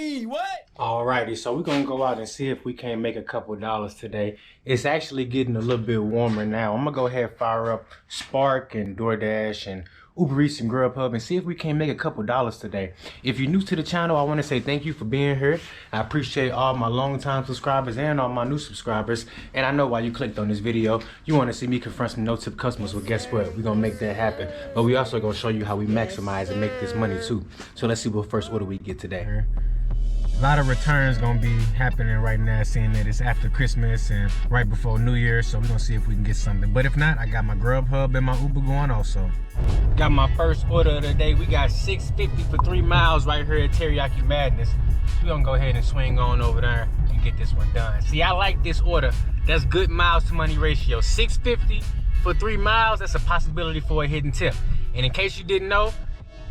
Hey, what? Alrighty, so we're gonna go out and see if we can't make a couple dollars today. It's actually getting a little bit warmer now. I'm gonna go ahead and fire up Spark and Doordash and Uber Eats and Grubhub and see if we can make a couple dollars today. If you're new to the channel, I want to say thank you for being here. I appreciate all my long-time subscribers and all my new subscribers. And I know why you clicked on this video. You want to see me confront some no-tip customers. Well, guess what? We're gonna make that happen. But we also gonna show you how we maximize and make this money too. So let's see what first order we get today. A lot of returns gonna be happening right now, seeing that it's after Christmas and right before New Year, so we're gonna see if we can get something. But if not, I got my Grubhub and my Uber going also. Got my first order of the day. We got $6.50 for 3 miles right here at Teriyaki Madness. We're gonna go ahead and swing on over there and get this one done. See, I like this order. That's good miles to money ratio. $6.50 for 3 miles, that's a possibility for a hidden tip. And in case you didn't know,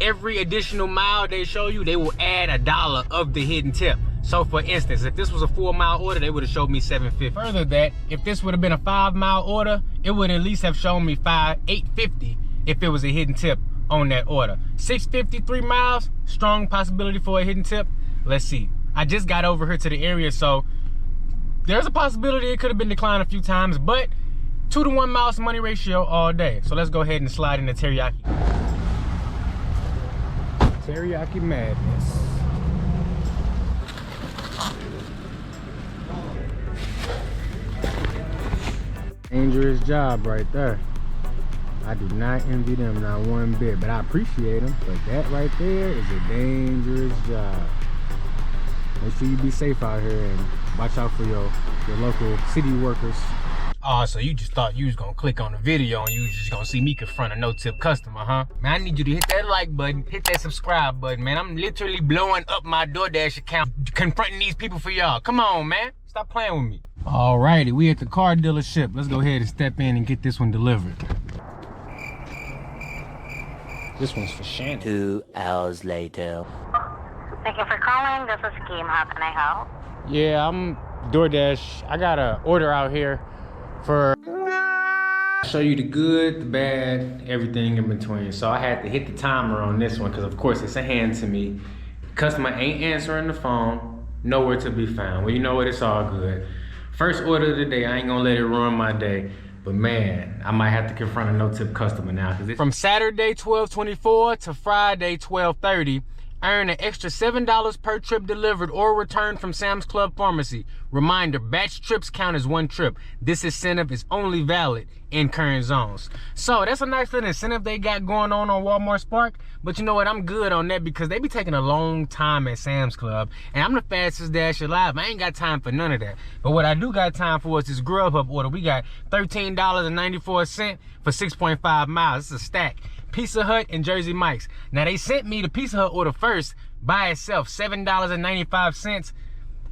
every additional mile they show you, they will add $1 of the hidden tip. So for instance, if this was a 4-mile order, they would have showed me $7.50. Further that, if this would have been a 5-mile order, it would at least have shown me $8.50 if it was a hidden tip on that order. $6.50, 3 miles, strong possibility for a hidden tip. Let's see. I just got over here to the area, so there's a possibility it could have been declined a few times, but 2 to 1 miles to money ratio all day. So let's go ahead and slide into Teriyaki. Teriyaki Madness. Dangerous job right there. I do not envy them, not one bit, but I appreciate them. But that right there is a dangerous job. Make sure you be safe out here and watch out for your local city workers. Oh, so you just thought you was gonna click on the video and you was just gonna see me confront a no-tip customer, huh? Man, I need you to hit that like button, hit that subscribe button, man. I'm literally blowing up my Doordash account, confronting these people for y'all. Come on, man. Stop playing with me. Alrighty, we at the car dealership. Let's go ahead and step in and get this one delivered. This one's for Shannon. 2 hours later. Thank you for calling. This is Kim. How can I help? Yeah, I'm Doordash. I got an order out here for show you the good, the bad, everything in between. So I had to hit the timer on this one because of course it's a hand to me. Customer ain't answering the phone, nowhere to be found. Well, you know what, it's all good. First order of the day, I ain't gonna let it ruin my day. But man, I might have to confront a no-tip customer now. From Saturday 12/24 to Friday 12/30, earn an extra $7 per trip delivered or returned from Sam's Club Pharmacy. Reminder, batch trips count as 1 trip. This incentive is only valid in current zones. So that's a nice little incentive they got going on Walmart Spark. But you know what, I'm good on that because they be taking a long time at Sam's Club. And I'm the fastest dash alive. I ain't got time for none of that. But what I do got time for is this Grubhub order. We got $13.94 for 6.5 miles. It's a stack. Pizza Hut and Jersey Mike's. Now they sent me the Pizza Hut order first by itself, $7.95.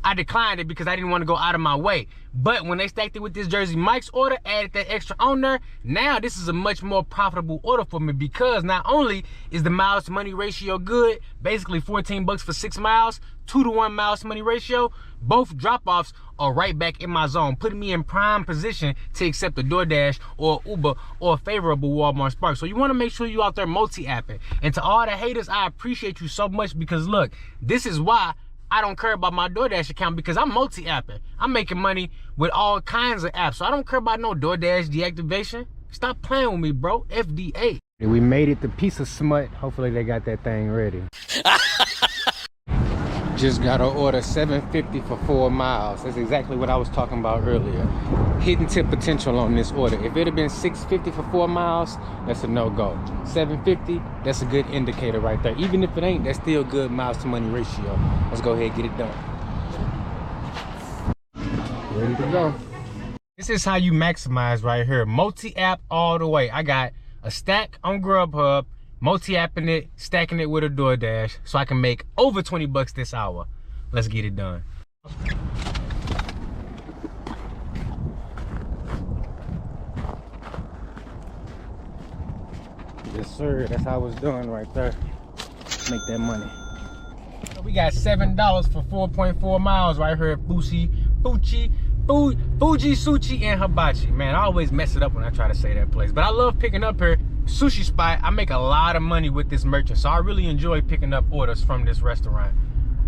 I declined it because I didn't want to go out of my way. But when they stacked it with this Jersey Mike's order, added that extra on there, now this is a much more profitable order for me because not only is the miles to money ratio good, basically 14 bucks for 6 miles, 2 to 1 miles to money ratio, both drop-offs are right back in my zone, putting me in prime position to accept a Doordash or Uber or a favorable Walmart Spark. So you want to make sure you out there multi-apping. And to all the haters, I appreciate you so much because look, this is why I don't care about my Doordash account because I'm multi-apping. I'm making money with all kinds of apps. So I don't care about no Doordash deactivation. Stop playing with me, bro. FDA. We made it to Pizza Smut. Hopefully they got that thing ready. Just got to order $7.50 for 4 miles. That's exactly what I was talking about earlier. Hidden tip potential on this order. If it had been $6.50 for 4 miles, that's a no-go. $7.50, that's a good indicator right there. Even if it ain't, that's still good miles to money ratio. Let's go ahead and get it done. Ready to go. This is how you maximize right here. Multi-app all the way. I got a stack on Grubhub, multi-apping it, stacking it with a Doordash so I can make over 20 bucks this hour. Let's get it done. Yes, sir. That's how I was doing right there. Make that money. We got $7 for 4.4 miles right here at Fuji Sushi and Hibachi. Man, I always mess it up when I try to say that place. But I love picking up here. Sushi spot. I make a lot of money with this merchant, so I really enjoy picking up orders from this restaurant.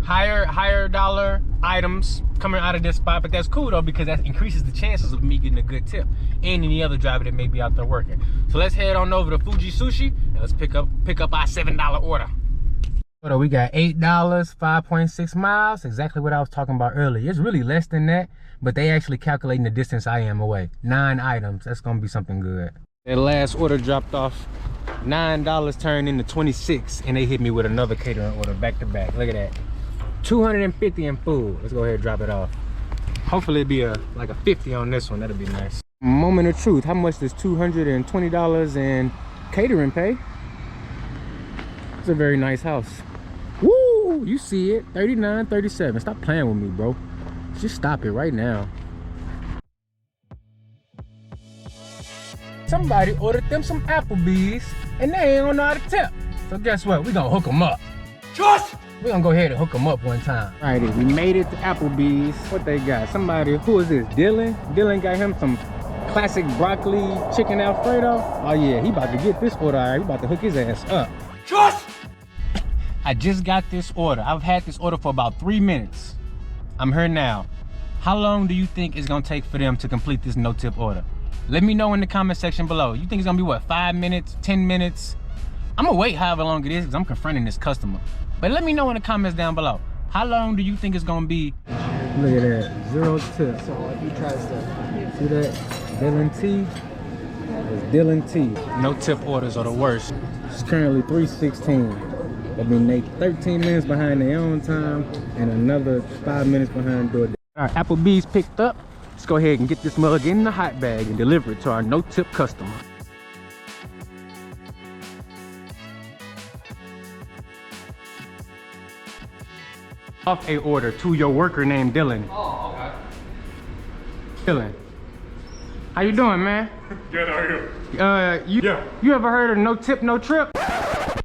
higher dollar items coming out of this spot, but that's cool though, because that increases the chances of me getting a good tip and any other driver that may be out there working. So let's head on over to Fuji Sushi and let's pick up our $7 order. We got $8, 5.6 miles, exactly what I was talking about earlier. It's really less than that, but they actually calculating the distance I am away. 9 items, that's gonna be something good. That last order dropped off, $9 turned into 26, and they hit me with another catering order back to back. Look at that. 250 in food. Let's go ahead and drop it off. Hopefully it'll be like a 50 on this one. That'll be nice. Moment of truth. How much does $220 in catering pay? It's a very nice house. Woo! You see it. 39, 37. Stop playing with me, bro. Just stop it right now. Somebody ordered them some Applebee's and they ain't gonna know how to tip. So guess what? We gonna hook them up. Trust! We're gonna go ahead and hook them up one time. Alrighty, we made it to Applebee's. What they got? Somebody, who is this? Dylan? Dylan got him some classic broccoli chicken Alfredo. Oh yeah, he about to get this order. Alright, we about to hook his ass up. Trust! I just got this order. I've had this order for about 3 minutes. I'm here now. How long do you think it's gonna take for them to complete this no tip order? Let me know in the comment section below. You think it's gonna be what, 5 minutes, 10 minutes? I'm gonna wait however long it is because I'm confronting this customer. But let me know in the comments down below. How long do you think it's gonna be? Look at that, 0 tip. So if he tries to see that, Dylan T. It's Dylan T. No tip orders are the worst. It's currently 3:16. That means they 13 minutes behind their own time and another 5 minutes behind Doordash. All right, Applebee's picked up. Let's go ahead and get this mug in the hot bag and deliver it to our no tip customer. Off a order to your worker named Dylan. Oh, okay. Dylan, how you doing, man? Good, how are you? You ever heard of no tip, no trip?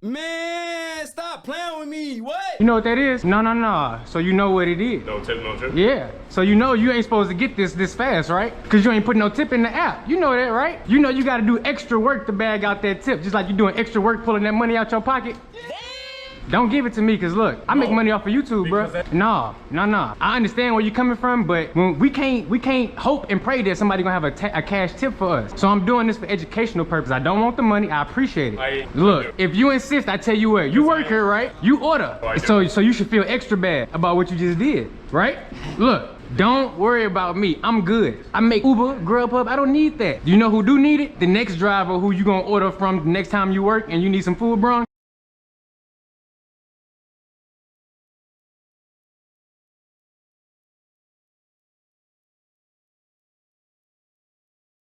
Man, stop playing with me. What? You know what that is? No. So you know what it is? No tip, no trip? Yeah. So you know you ain't supposed to get this fast, right? Because you ain't putting no tip in the app. You know that, right? You know you got to do extra work to bag out that tip, just like you doing extra work pulling that money out your pocket. Don't give it to me, cause look, I make money off of YouTube, bro. No. I understand where you're coming from, but when we can't hope and pray that somebody gonna have a cash tip for us. So I'm doing this for educational purpose. I don't want the money. I appreciate it. Look, if you insist, I tell you what. You work here, right? You order. So you should feel extra bad about what you just did, right? Look. Don't worry about me. I'm good. I make Uber, Grubhub. I don't need that. You know who do need it? The next driver who you gonna order from the next time you work and you need some food, bro.